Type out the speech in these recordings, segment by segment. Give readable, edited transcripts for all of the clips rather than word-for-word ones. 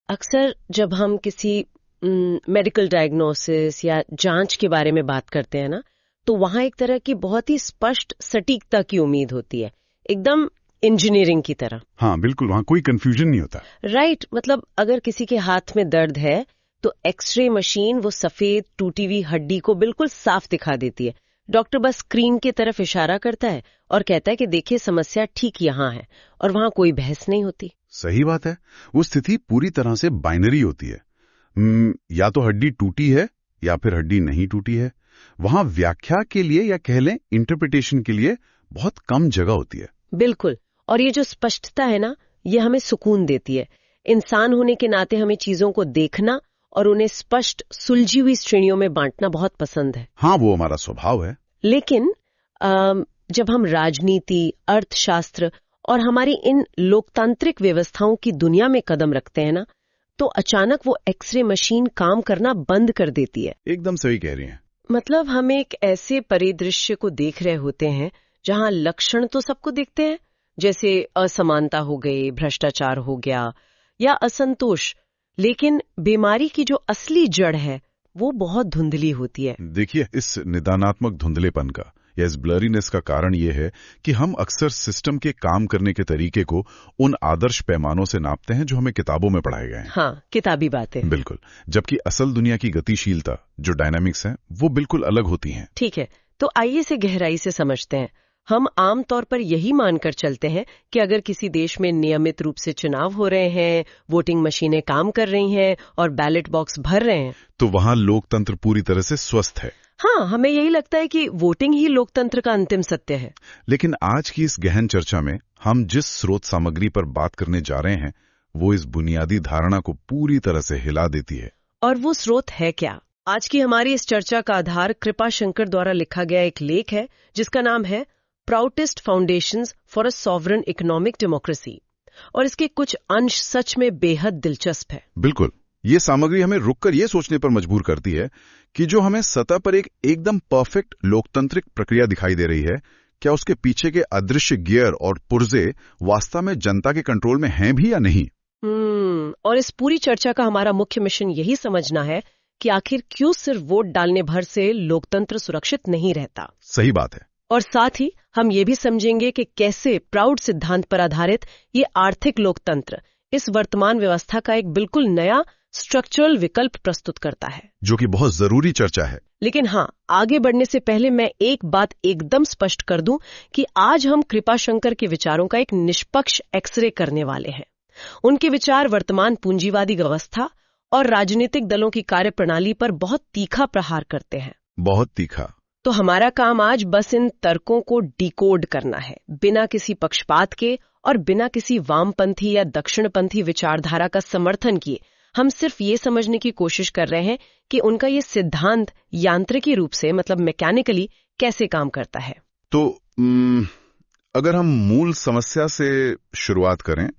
अक्सर जब हम किसी मेडिकल डायग्नोसिस या जांच के बारे में बात करते हैं ना, तो वहां एक तरह की बहुत ही स्पष्ट सटीकता की उम्मीद होती है, एकदम इंजीनियरिंग की तरह। हाँ बिल्कुल, वहाँ कोई कंफ्यूजन नहीं होता। राइट, मतलब अगर किसी के हाथ में दर्द है तो एक्सरे मशीन वो सफेद टूटी हुई हड्डी को बिल्कुल साफ दिखा देती है। डॉक्टर बस स्क्रीन की तरफ इशारा करता है और कहता है कि देखिए समस्या ठीक यहाँ है, और वहां कोई बहस नहीं होती। सही बात है, वो स्थिति पूरी तरह से बाइनरी होती है। या तो हड्डी टूटी है या फिर हड्डी नहीं टूटी है। वहां व्याख्या के लिए या कह लें इंटरप्रिटेशन के लिए बहुत कम जगह होती है। बिल्कुल, और ये जो स्पष्टता है ना, ये हमें सुकून देती है। इंसान होने के नाते हमें चीजों को देखना और उन्हें स्पष्ट सुलझी हुई श्रेणियों में बांटना बहुत पसंद है। हाँ, वो हमारा स्वभाव है। लेकिन जब हम राजनीति, अर्थशास्त्र और हमारी इन लोकतांत्रिक व्यवस्थाओं की दुनिया में कदम रखते हैं ना, तो अचानक वो एक्सरे मशीन काम करना बंद कर देती है। एकदम सही कह रही हैं। मतलब हम एक ऐसे परिदृश्य को देख रहे होते हैं जहां लक्षण तो सबको दिखते हैं, जैसे असमानता हो गई, भ्रष्टाचार हो गया या असंतोष, लेकिन बीमारी की जो असली जड़ है वो बहुत धुंधली होती है। देखिए, इस निदानात्मक धुंधलेपन का या इस ब्लरीनेस का कारण ये है कि हम अक्सर सिस्टम के काम करने के तरीके को उन आदर्श पैमानों से नापते हैं जो हमें किताबों में पढ़ाए गए हैं। हाँ, किताबी बातें। बिल्कुल, जबकि असल दुनिया की गतिशीलता, जो डायनामिक्स है, वो बिल्कुल अलग होती हैं। ठीक है, तो आइए इसे गहराई से समझते हैं। हम आम तौर पर यही मानकर चलते हैं कि अगर किसी देश में नियमित रूप से चुनाव हो रहे हैं, वोटिंग मशीनें काम कर रही हैं और बैलेट बॉक्स भर रहे हैं, तो वहां लोकतंत्र पूरी तरह से स्वस्थ है। हाँ, हमें यही लगता है कि वोटिंग ही लोकतंत्र का अंतिम सत्य है। लेकिन आज की इस गहन चर्चा में हम जिस स्रोत सामग्री पर बात करने जा रहे हैं, वो इस बुनियादी धारणा को पूरी तरह से हिला देती है। और वो स्रोत है क्या? आज की हमारी इस चर्चा का आधार कृपा शंकर द्वारा लिखा गया एक लेख है जिसका नाम है Proutist foundations for a sovereign economic democracy, और इसके कुछ अंश सच में बेहद दिलचस्प है। बिल्कुल, ये सामग्री हमें रुककर ये सोचने पर मजबूर करती है कि जो हमें सतह पर एक एकदम परफेक्ट लोकतांत्रिक प्रक्रिया दिखाई दे रही है, क्या उसके पीछे के अदृश्य गियर और पुर्जे वास्तव में जनता के कंट्रोल में हैं भी या नहीं। और इस पूरी चर्चा का हमारा मुख्य मिशन यही समझना है कि आखिर क्यों सिर्फ वोट डालने भर से लोकतंत्र सुरक्षित नहीं रहता। सही बात है। और साथ ही हम ये भी समझेंगे कि कैसे प्राउड सिद्धांत पर आधारित ये आर्थिक लोकतंत्र इस वर्तमान व्यवस्था का एक बिल्कुल नया स्ट्रक्चरल विकल्प प्रस्तुत करता है, जो कि बहुत जरूरी चर्चा है। लेकिन हाँ, आगे बढ़ने से पहले मैं एक बात एकदम स्पष्ट कर दूं कि आज हम कृपा शंकर के विचारों का एक निष्पक्ष एक्सरे करने वाले हैं। उनके विचार वर्तमान पूंजीवादी व्यवस्था और राजनीतिक दलों की कार्यप्रणाली पर बहुत तीखा प्रहार करते हैं। बहुत तीखा। तो हमारा काम आज बस इन तर्कों को डिकोड करना है, बिना किसी पक्षपात के और बिना किसी वामपंथी या दक्षिणपंथी विचारधारा का समर्थन किए। हम सिर्फ ये समझने की कोशिश कर रहे हैं कि उनका ये सिद्धांत यांत्रिकी रूप से, मतलब मैकेनिकली, कैसे काम करता है। तो अगर हम मूल समस्या से शुरुआत करें,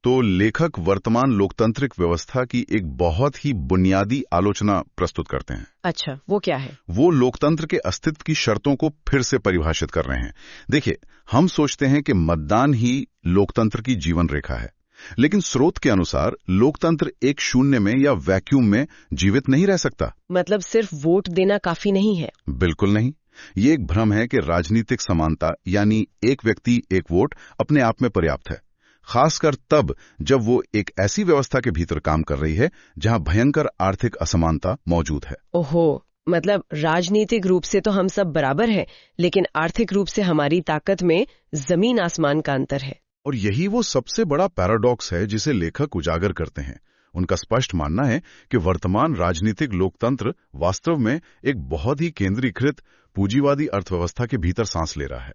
तो लेखक वर्तमान लोकतांत्रिक व्यवस्था की एक बहुत ही बुनियादी आलोचना प्रस्तुत करते हैं। अच्छा, वो क्या है? वो लोकतंत्र के अस्तित्व की शर्तों को फिर से परिभाषित कर रहे हैं। देखिए, हम सोचते हैं कि मतदान ही लोकतंत्र की जीवन रेखा है, लेकिन स्रोत के अनुसार लोकतंत्र एक शून्य में या वैक्यूम में जीवित नहीं रह सकता। मतलब सिर्फ वोट देना काफी नहीं है? बिल्कुल नहीं। ये एक भ्रम है कि राजनीतिक समानता यानी एक व्यक्ति एक वोट अपने आप में पर्याप्त है, खासकर तब जब वो एक ऐसी व्यवस्था के भीतर काम कर रही है जहां भयंकर आर्थिक असमानता मौजूद है। ओहो, मतलब राजनीतिक रूप से तो हम सब बराबर हैं, लेकिन आर्थिक रूप से हमारी ताकत में जमीन आसमान का अंतर है। और यही वो सबसे बड़ा पैराडॉक्स है जिसे लेखक उजागर करते हैं। उनका स्पष्ट मानना है कि वर्तमान राजनीतिक लोकतंत्र वास्तव में एक बहुत ही केंद्रीकृत पूंजीवादी अर्थव्यवस्था के भीतर सांस ले रहा है।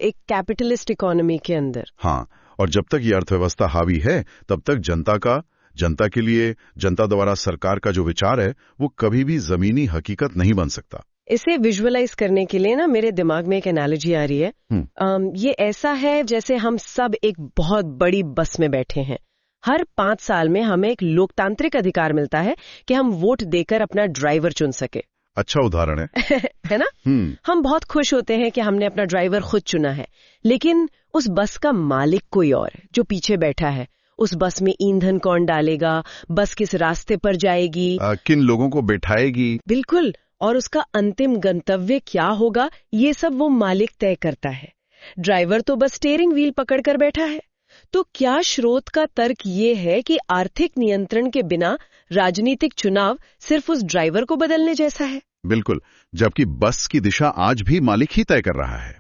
एक कैपिटलिस्ट इकोनॉमी के अंदर। हाँ, और जब तक ये अर्थव्यवस्था हावी है, तब तक जनता के लिए जनता द्वारा सरकार का जो विचार है, वो कभी भी जमीनी हकीकत नहीं बन सकता। इसे विजुअलाइज करने के लिए ना मेरे दिमाग में एक एनालॉजी आ रही है। ये ऐसा है जैसे हम सब एक बहुत बड़ी बस में बैठे हैं। हर 5 साल में हमें एक लोकतांत्रिक अधिकार मिलता है कि हम वोट देकर अपना ड्राइवर चुन सके। अच्छा उदाहरण है है ना? हम बहुत खुश होते हैं कि हमने अपना ड्राइवर खुद चुना है, लेकिन उस बस का मालिक कोई और है जो पीछे बैठा है। उस बस में ईंधन कौन डालेगा, बस किस रास्ते पर जाएगी, किन लोगों को बैठाएगी। बिल्कुल, और उसका अंतिम गंतव्य क्या होगा, ये सब वो मालिक तय करता है। ड्राइवर तो बस स्टीयरिंग व्हील पकड़कर बैठा है। तो क्या स्रोत का तर्क ये है कि आर्थिक नियंत्रण के बिना राजनीतिक चुनाव सिर्फ उस ड्राइवर को बदलने जैसा है? बिल्कुल, जबकि बस की दिशा आज भी मालिक ही तय कर रहा है।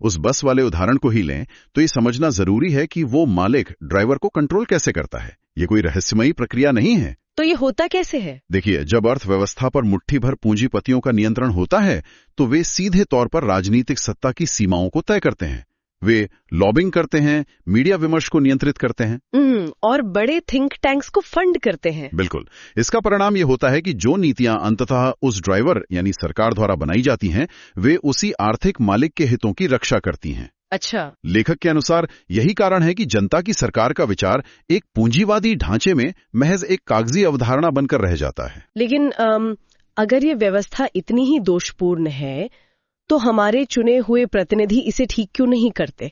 उस बस वाले उदाहरण को ही लें तो ये समझना जरूरी है कि वो मालिक ड्राइवर को कंट्रोल कैसे करता है। ये कोई रहस्यमयी प्रक्रिया नहीं है। तो ये होता कैसे है? देखिए, जब अर्थव्यवस्था पर मुट्ठी भर पूंजीपतियों का नियंत्रण होता है तो वे सीधे तौर पर राजनीतिक सत्ता की सीमाओं को तय करते हैं। वे लॉबिंग करते हैं, मीडिया विमर्श को नियंत्रित करते हैं और बड़े थिंक टैंक्स को फंड करते हैं। बिल्कुल, इसका परिणाम ये होता है कि जो नीतियां अंततः उस ड्राइवर यानी सरकार द्वारा बनाई जाती हैं, वे उसी आर्थिक मालिक के हितों की रक्षा करती हैं। अच्छा, लेखक के अनुसार यही कारण है कि जनता की सरकार का विचार एक पूंजीवादी ढांचे में महज एक कागजी अवधारणा बनकर रह जाता है। लेकिन अगर ये व्यवस्था इतनी ही दोषपूर्ण है तो हमारे चुने हुए प्रतिनिधि इसे ठीक क्यों नहीं करते?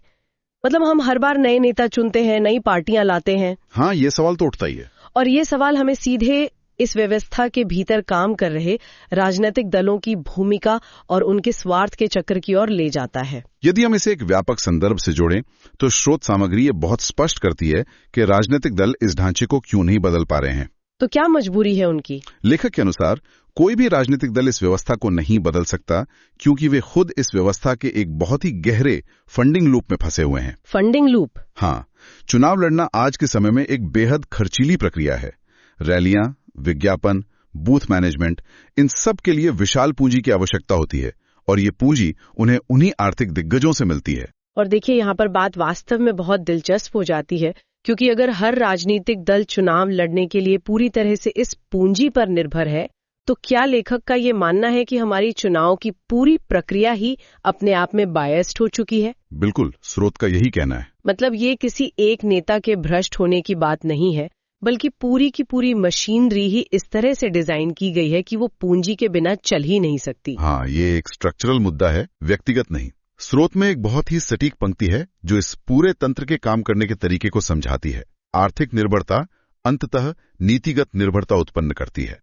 मतलब हम हर बार नए नेता चुनते हैं, नई पार्टियां लाते हैं। हाँ, ये सवाल तो उठता ही है। और ये सवाल हमें सीधे इस व्यवस्था के भीतर काम कर रहे राजनीतिक दलों की भूमिका और उनके स्वार्थ के चक्र की ओर ले जाता है। यदि हम इसे एक व्यापक संदर्भ से जोड़ें तो स्रोत सामग्री ये बहुत स्पष्ट करती है कि राजनीतिक दल इस ढांचे को क्यों नहीं बदल पा रहे हैं। तो क्या मजबूरी है उनकी? लेखक के अनुसार कोई भी राजनीतिक दल इस व्यवस्था को नहीं बदल सकता क्योंकि वे खुद इस व्यवस्था के एक बहुत ही गहरे फंडिंग लूप में फंसे हुए हैं। Funding loop? हाँ, चुनाव लड़ना आज के समय में एक बेहद खर्चीली प्रक्रिया है। रैलियां, विज्ञापन, बूथ मैनेजमेंट, इन सब के लिए विशाल पूंजी की आवश्यकता होती है और ये पूंजी उन्हें उन्हीं आर्थिक दिग्गजों से मिलती है। और देखिए, यहाँ पर बात वास्तव में बहुत दिलचस्प हो जाती है, क्योंकि अगर हर राजनीतिक दल चुनाव लड़ने के लिए पूरी तरह से इस पूंजी पर निर्भर है, तो क्या लेखक का ये मानना है कि हमारी चुनाव की पूरी प्रक्रिया ही अपने आप में बायस्ड हो चुकी है? बिल्कुल, स्रोत का यही कहना है। मतलब ये किसी एक नेता के भ्रष्ट होने की बात नहीं है, बल्कि पूरी की पूरी मशीनरी ही इस तरह से डिजाइन की गई है कि वो पूंजी के बिना चल ही नहीं सकती। हाँ, ये एक स्ट्रक्चरल मुद्दा है, व्यक्तिगत नहीं। स्रोत में एक बहुत ही सटीक पंक्ति है जो इस पूरे तंत्र के काम करने के तरीके को समझाती है। आर्थिक निर्भरता अंततः नीतिगत निर्भरता उत्पन्न करती है।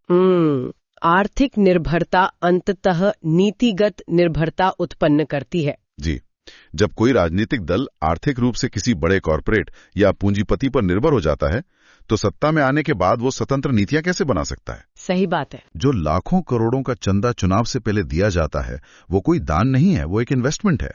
आर्थिक निर्भरता अंततः नीतिगत निर्भरता उत्पन्न करती है। जी, जब कोई राजनीतिक दल आर्थिक रूप से किसी बड़े कॉरपोरेट या पूंजीपति पर निर्भर हो जाता है तो सत्ता में आने के बाद वो स्वतंत्र नीतियां कैसे बना सकता है? सही बात है। जो लाखों करोड़ों का चंदा चुनाव से पहले दिया जाता है वो कोई दान नहीं है, वो एक इन्वेस्टमेंट है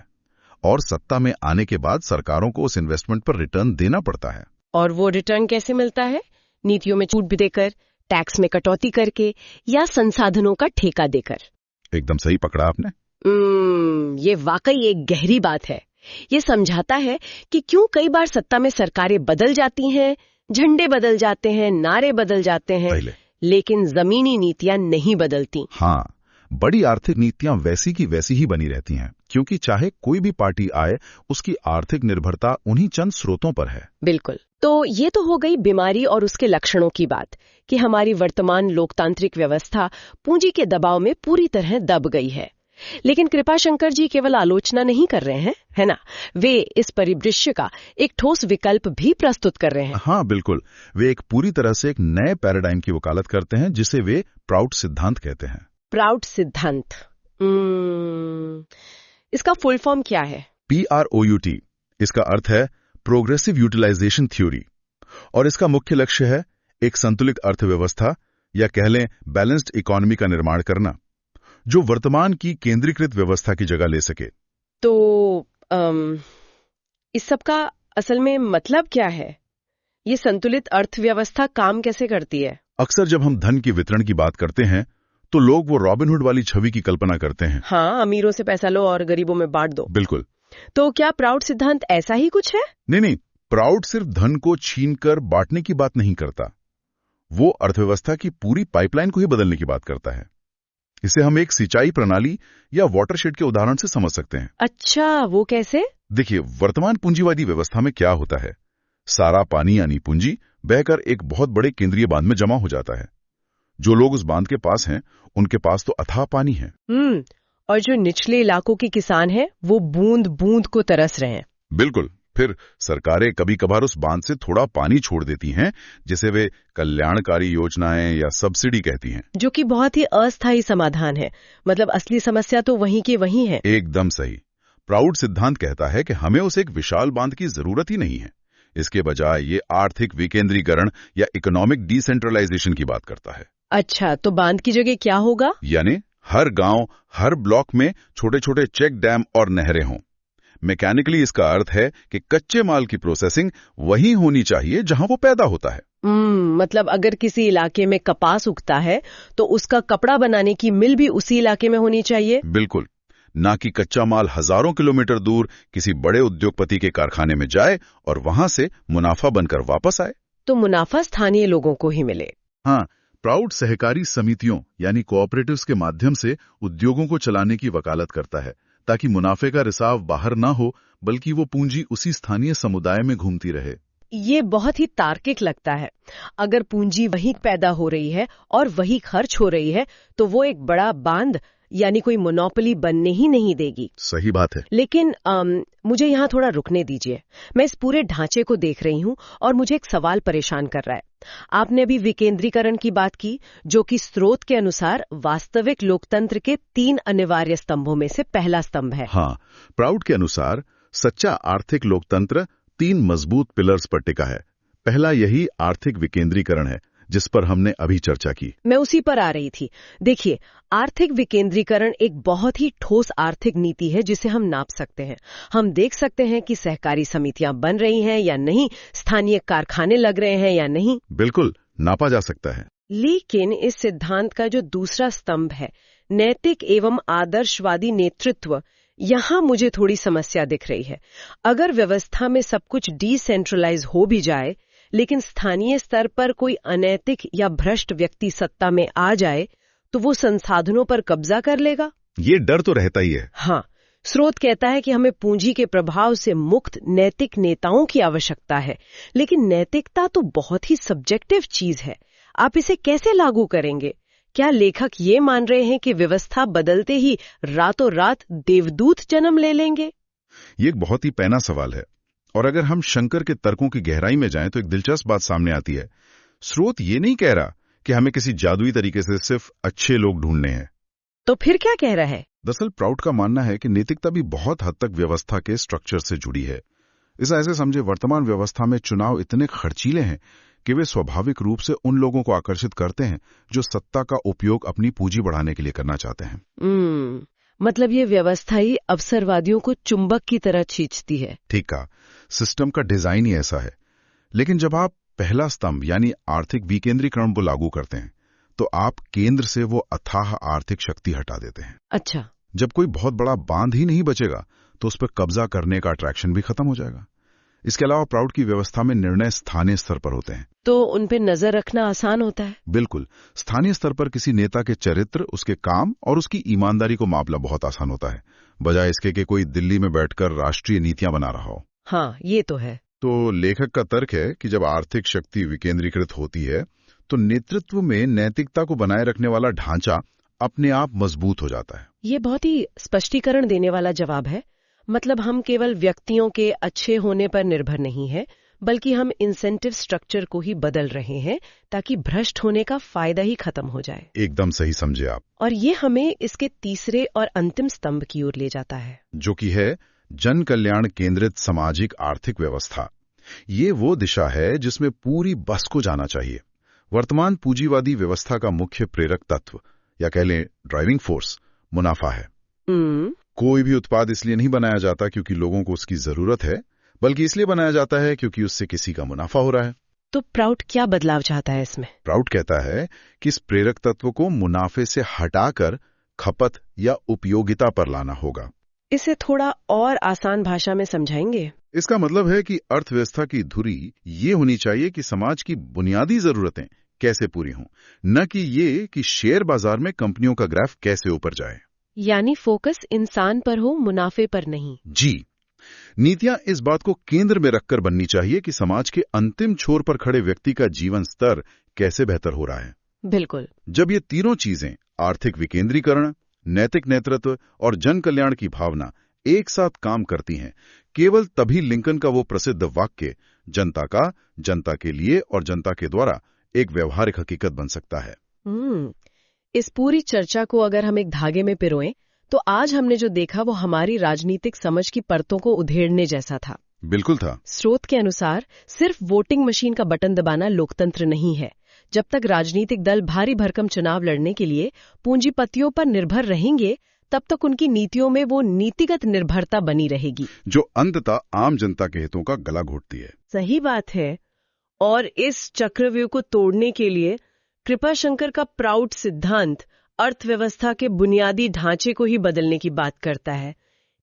और सत्ता में आने के बाद सरकारों को उस इन्वेस्टमेंट पर रिटर्न देना पड़ता है। और वो रिटर्न कैसे मिलता है? नीतियों में छूट भी देकर, टैक्स में कटौती करके या संसाधनों का ठेका देकर। एकदम सही पकड़ा आपने। ये वाकई एक गहरी बात है। ये समझाता है कि क्यों कई बार सत्ता में सरकारें बदल जाती हैं, झंडे बदल जाते हैं, नारे बदल जाते हैं, लेकिन जमीनी नीतियां नहीं बदलती। हाँ, बड़ी आर्थिक नीतियां वैसी की वैसी ही बनी रहती हैं क्योंकि चाहे कोई भी पार्टी आए उसकी आर्थिक निर्भरता उन्हीं चंद स्रोतों पर है। बिल्कुल। तो ये तो हो गई बीमारी और उसके लक्षणों की बात कि हमारी वर्तमान लोकतांत्रिक व्यवस्था पूंजी के दबाव में पूरी तरह दब गई है। लेकिन कृपाशंकर जी केवल आलोचना नहीं कर रहे हैं, है ना? वे इस परिदृश्य का एक ठोस विकल्प भी प्रस्तुत कर रहे हैं। हाँ, बिल्कुल। वे एक पूरी तरह से एक नए पैराडाइम की वकालत करते हैं जिसे वे प्राउड सिद्धांत कहते हैं। प्राउड सिद्धांत, इसका फुल फॉर्म क्या है? PROUT। इसका अर्थ है प्रोग्रेसिव यूटिलाइजेशन थ्योरी और इसका मुख्य लक्ष्य है एक संतुलित अर्थव्यवस्था या कह लें बैलेंस्ड इकोनॉमी का निर्माण करना जो वर्तमान की केंद्रीकृत व्यवस्था की जगह ले सके। तो इस सब का असल में मतलब क्या है? ये संतुलित अर्थव्यवस्था काम कैसे करती है? अक्सर जब हम धन के वितरण की बात करते हैं तो लोग वो रॉबिनहुड वाली छवि की कल्पना करते हैं। हाँ, अमीरों से पैसा लो और गरीबों में बांट दो। बिल्कुल। तो क्या प्राउड सिद्धांत ऐसा ही कुछ है? नहीं, प्राउड सिर्फ धन को छीनकर बांटने की बात नहीं करता, वो अर्थव्यवस्था की पूरी पाइपलाइन को ही बदलने की बात करता है। इसे हम एक सिंचाई प्रणाली या वाटरशेड के उदाहरण से समझ सकते हैं। अच्छा, वो कैसे? देखिए, वर्तमान पूंजीवादी व्यवस्था में क्या होता है, सारा पानी यानी पूंजी बहकर एक बहुत बड़े केंद्रीय बांध में जमा हो जाता है। जो लोग उस बांध के पास हैं उनके पास तो अथाह पानी है। और जो निचले इलाकों के किसान हैं वो बूंद बूंद को तरस रहे हैं। बिल्कुल। फिर सरकारें कभी कभार उस बांध से थोड़ा पानी छोड़ देती हैं, जिसे वे कल्याणकारी योजनाएं या सब्सिडी कहती हैं। जो कि बहुत ही अस्थायी समाधान है। मतलब असली समस्या तो वहीं की वहीं है। एकदम सही। प्राउड सिद्धांत कहता है कि हमें उस एक विशाल बांध की जरूरत ही नहीं है। इसके बजाय ये आर्थिक विकेंद्रीकरण या इकोनॉमिक डिसेंट्रलाइजेशन की बात करता है। अच्छा, तो बांध की जगह क्या होगा? यानी हर गांव, हर ब्लॉक में छोटे छोटे चेक डैम और नहरें हों। मैकेनिकली इसका अर्थ है कि कच्चे माल की प्रोसेसिंग वहीं होनी चाहिए जहां वो पैदा होता है। मतलब अगर किसी इलाके में कपास उगता है तो उसका कपड़ा बनाने की मिल भी उसी इलाके में होनी चाहिए। बिल्कुल, ना कि कच्चा माल हजारों किलोमीटर दूर किसी बड़े उद्योगपति के कारखाने में जाए और वहां से मुनाफा बनकर वापस आए। तो मुनाफा स्थानीय लोगों को ही मिले। हाँ, प्राउड सहकारी समितियों यानी कोऑपरेटिव्स के माध्यम से उद्योगों को चलाने की वकालत करता है, ताकि मुनाफे का रिसाव बाहर ना हो, बल्कि वो पूंजी उसी स्थानीय समुदाय में घूमती रहे। ये बहुत ही तार्किक लगता है। अगर पूंजी वहीं पैदा हो रही है और वही खर्च हो रही है तो वो एक बड़ा बांध यानी कोई मोनोपोली बनने ही नहीं देगी। सही बात है। लेकिन मुझे यहाँ थोड़ा रुकने दीजिए। मैं इस पूरे ढांचे को देख रही हूँ और मुझे एक सवाल परेशान कर रहा है। आपने अभी विकेंद्रीकरण की बात की, जो कि स्रोत के अनुसार वास्तविक लोकतंत्र के 3 अनिवार्य स्तंभों में से पहला स्तंभ है। हाँ, प्राउड के अनुसार सच्चा आर्थिक लोकतंत्र 3 मजबूत पिलर्स पर टिका है। पहला यही आर्थिक विकेंद्रीकरण है, जिस पर हमने अभी चर्चा की। मैं उसी पर आ रही थी। देखिए, आर्थिक विकेंद्रीकरण एक बहुत ही ठोस आर्थिक नीति है जिसे हम नाप सकते हैं। हम देख सकते हैं कि सहकारी समितियां बन रही हैं या नहीं, स्थानीय कारखाने लग रहे हैं या नहीं। बिल्कुल, नापा जा सकता है। लेकिन इस सिद्धांत का जो दूसरा स्तंभ है, नैतिक एवं आदर्शवादी नेतृत्व, यहाँ मुझे थोड़ी समस्या दिख रही है। अगर व्यवस्था में सब कुछ डिसेंट्रलाइज हो भी जाए, लेकिन स्थानीय स्तर पर कोई अनैतिक या भ्रष्ट व्यक्ति सत्ता में आ जाए तो वो संसाधनों पर कब्जा कर लेगा। ये डर तो रहता ही है। हाँ, स्रोत कहता है कि हमें पूंजी के प्रभाव से मुक्त नैतिक नेताओं की आवश्यकता है। लेकिन नैतिकता तो बहुत ही सब्जेक्टिव चीज है। आप इसे कैसे लागू करेंगे? क्या लेखक ये मान रहे हैं कि व्यवस्था बदलते ही रातों रात देवदूत जन्म ले लेंगे? ये एक बहुत ही पैना सवाल है, और अगर हम शंकर के तर्कों की गहराई में जाएं तो एक दिलचस्प बात सामने आती है। स्रोत ये नहीं कह रहा कि हमें किसी जादुई तरीके से सिर्फ अच्छे लोग ढूंढने हैं। तो फिर क्या कह रहा है? दरअसल प्राउड का मानना है कि नैतिकता भी बहुत हद तक व्यवस्था के स्ट्रक्चर से जुड़ी है। इसे ऐसे समझे, वर्तमान व्यवस्था में चुनाव इतने खर्चीले हैं कि वे स्वाभाविक रूप से उन लोगों को आकर्षित करते हैं जो सत्ता का उपयोग अपनी पूंजी बढ़ाने के लिए करना चाहते हैं। मतलब ये व्यवस्था ही अवसरवादियों को चुंबक की तरह खींचती है। ठीक कहा, सिस्टम का डिजाइन ही ऐसा है। लेकिन जब आप पहला स्तंभ यानी आर्थिक विकेंद्रीकरण को लागू करते हैं तो आप केंद्र से वो अथाह आर्थिक शक्ति हटा देते हैं। अच्छा, जब कोई बहुत बड़ा बांध ही नहीं बचेगा तो उस पर कब्जा करने का अट्रैक्शन भी खत्म हो जाएगा। इसके अलावा प्राउड की व्यवस्था में निर्णय स्थानीय स्तर पर होते हैं, तो उन पे नजर रखना आसान होता है। बिल्कुल, स्थानीय स्तर पर किसी नेता के चरित्र, उसके काम और उसकी ईमानदारी को मापना बहुत आसान होता है, बजाय इसके कि कोई दिल्ली में बैठकर राष्ट्रीय नीतियां बना रहा हो। हाँ, ये तो है। तो लेखक का तर्क है कि जब आर्थिक शक्ति विकेंद्रीकृत होती है तो नेतृत्व में नैतिकता को बनाए रखने वाला ढांचा अपने आप मजबूत हो जाता है। ये बहुत ही स्पष्टीकरण देने वाला जवाब है। मतलब हम केवल व्यक्तियों के अच्छे होने पर निर्भर नहीं है, बल्कि हम इंसेंटिव स्ट्रक्चर को ही बदल रहे हैं ताकि भ्रष्ट होने का फायदा ही खत्म हो जाए। एकदम सही समझे आप। और ये हमें इसके तीसरे और अंतिम स्तंभ की ओर ले जाता है, जो कि है जन कल्याण केंद्रित सामाजिक आर्थिक व्यवस्था। ये वो दिशा है जिसमें पूरी बस को जाना चाहिए। वर्तमान पूंजीवादी व्यवस्था का मुख्य प्रेरक तत्व या कह लें ड्राइविंग फोर्स मुनाफा है। कोई भी उत्पाद इसलिए नहीं बनाया जाता क्योंकि लोगों को उसकी जरूरत है, बल्कि इसलिए बनाया जाता है क्योंकि उससे किसी का मुनाफा हो रहा है। तो प्राउड क्या बदलाव चाहता है इसमें? प्राउड कहता है कि इस प्रेरक तत्व को मुनाफे से हटाकर खपत या उपयोगिता पर लाना होगा। इसे थोड़ा और आसान भाषा में समझाएंगे? इसका मतलब है कि अर्थव्यवस्था की धुरी ये होनी चाहिए कि समाज की बुनियादी जरूरतें कैसे पूरी हों, न कि ये कि शेयर बाजार में कंपनियों का ग्राफ कैसे ऊपर जाए। यानी फोकस इंसान पर हो, मुनाफे पर नहीं। जी, नीतियां इस बात को केंद्र में रखकर बननी चाहिए कि समाज के अंतिम छोर पर खड़े व्यक्ति का जीवन स्तर कैसे बेहतर हो रहा है। बिल्कुल। जब ये तीनों चीजें, आर्थिक विकेंद्रीकरण, नैतिक नेतृत्व और जन कल्याण की भावना, एक साथ काम करती हैं, केवल तभी लिंकन का वो प्रसिद्ध वाक्य जनता का, जनता के लिए और जनता के द्वारा एक व्यवहारिक हकीकत बन सकता है। इस पूरी चर्चा को अगर हम एक धागे में पिरोएं, तो आज हमने जो देखा वो हमारी राजनीतिक समझ की परतों को उधेड़ने जैसा था। बिल्कुल था। स्रोत के अनुसार सिर्फ वोटिंग मशीन का बटन दबाना लोकतंत्र नहीं है। जब तक राजनीतिक दल भारी भरकम चुनाव लड़ने के लिए पूंजीपतियों पर निर्भर रहेंगे, तब तक उनकी नीतियों में वो नीतिगत निर्भरता बनी रहेगी, जो अंततः आम जनता के हितों का गला घोटती है। सही बात है। और इस चक्रव्यूह को तोड़ने के लिए कृपाशंकर का प्राउड सिद्धांत अर्थव्यवस्था के बुनियादी ढांचे को ही बदलने की बात करता है।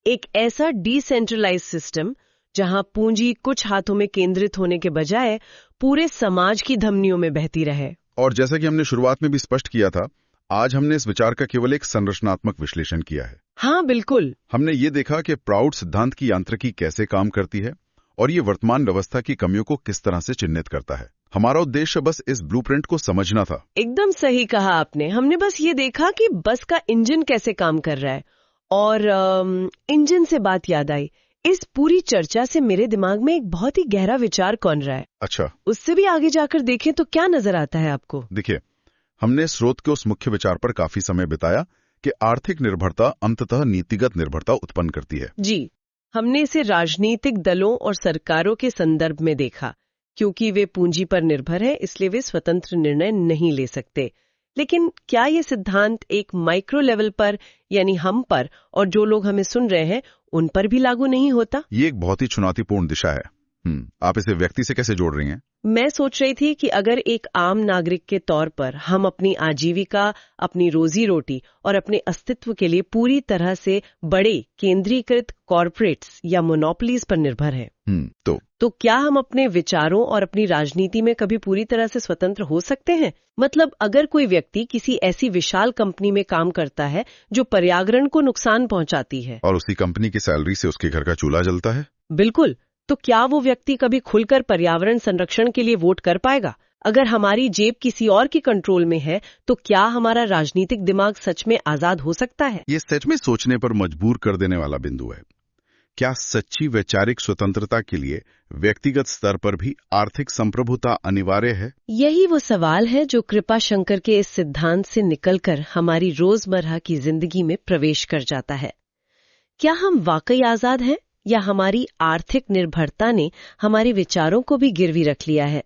एक ऐसा डिसेंट्रलाइज सिस्टम जहां पूंजी कुछ हाथों में केंद्रित होने के बजाय पूरे समाज की धमनियों में बहती रहे। और जैसा कि हमने शुरुआत में भी स्पष्ट किया था, आज हमने इस विचार का केवल एक संरचनात्मक विश्लेषण किया है। हाँ, बिल्कुल। हमने ये देखा कि प्राउड सिद्धांत की यांत्रिकी कैसे काम करती है और ये वर्तमान व्यवस्था की कमियों को किस तरह से चिन्हित करता है। हमारा उद्देश्य बस इस ब्लूप्रिंट को समझना था। एकदम सही कहा आपने। हमने बस ये देखा कि बस का इंजन कैसे काम कर रहा है। और इंजन से बात याद आई, इस पूरी चर्चा से मेरे दिमाग में एक बहुत ही गहरा विचार कौन रहा है। अच्छा, उससे भी आगे जाकर देखें तो क्या नजर आता है आपको? देखिए, हमने स्रोत के उस मुख्य विचार पर काफी समय बिताया कि आर्थिक निर्भरता अंततः नीतिगत निर्भरता उत्पन्न करती है। जी, हमने इसे राजनीतिक दलों और सरकारों के संदर्भ में देखा। क्योंकि वे पूंजी पर निर्भर है, इसलिए वे स्वतंत्र निर्णय नहीं ले सकते। लेकिन क्या ये सिद्धांत एक माइक्रो लेवल पर, यानी हम पर और जो लोग हमें सुन रहे हैं उन पर भी लागू नहीं होता? ये एक बहुत ही चुनौतीपूर्ण दिशा है। आप इसे व्यक्ति से कैसे जोड़ रही हैं? मैं सोच रही थी कि अगर एक आम नागरिक के तौर पर हम अपनी आजीविका, अपनी रोजी रोटी और अपने अस्तित्व के लिए पूरी तरह से बड़े केंद्रीकृत कॉर्पोरेट्स या मोनोपोलीज पर निर्भर हैं, तो क्या हम अपने विचारों और अपनी राजनीति में कभी पूरी तरह से स्वतंत्र हो सकते हैं? मतलब अगर कोई व्यक्ति किसी ऐसी विशाल कंपनी में काम करता है जो पर्यावरण को नुकसान पहुंचाती है और उसी कंपनी की सैलरी से उसके घर का चूल्हा जलता है, बिल्कुल, तो क्या वो व्यक्ति कभी खुलकर पर्यावरण संरक्षण के लिए वोट कर पाएगा? अगर हमारी जेब किसी और की कंट्रोल में है, तो क्या हमारा राजनीतिक दिमाग सच में आजाद हो सकता है? ये सच में सोचने पर मजबूर कर देने वाला बिंदु है। क्या सच्ची वैचारिक स्वतंत्रता के लिए व्यक्तिगत स्तर पर भी आर्थिक संप्रभुता अनिवार्य है? यही वो सवाल है जो कृपाशंकर के इस सिद्धांत से निकलकर हमारी रोजमर्रा की जिंदगी में प्रवेश कर जाता है। क्या हम वाकई आजाद हैं या हमारी आर्थिक निर्भरता ने हमारे विचारों को भी गिरवी रख लिया है?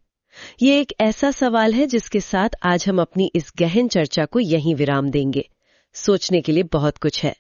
ये एक ऐसा सवाल है जिसके साथ आज हम अपनी इस गहन चर्चा को यहीं विराम देंगे। सोचने के लिए बहुत कुछ है।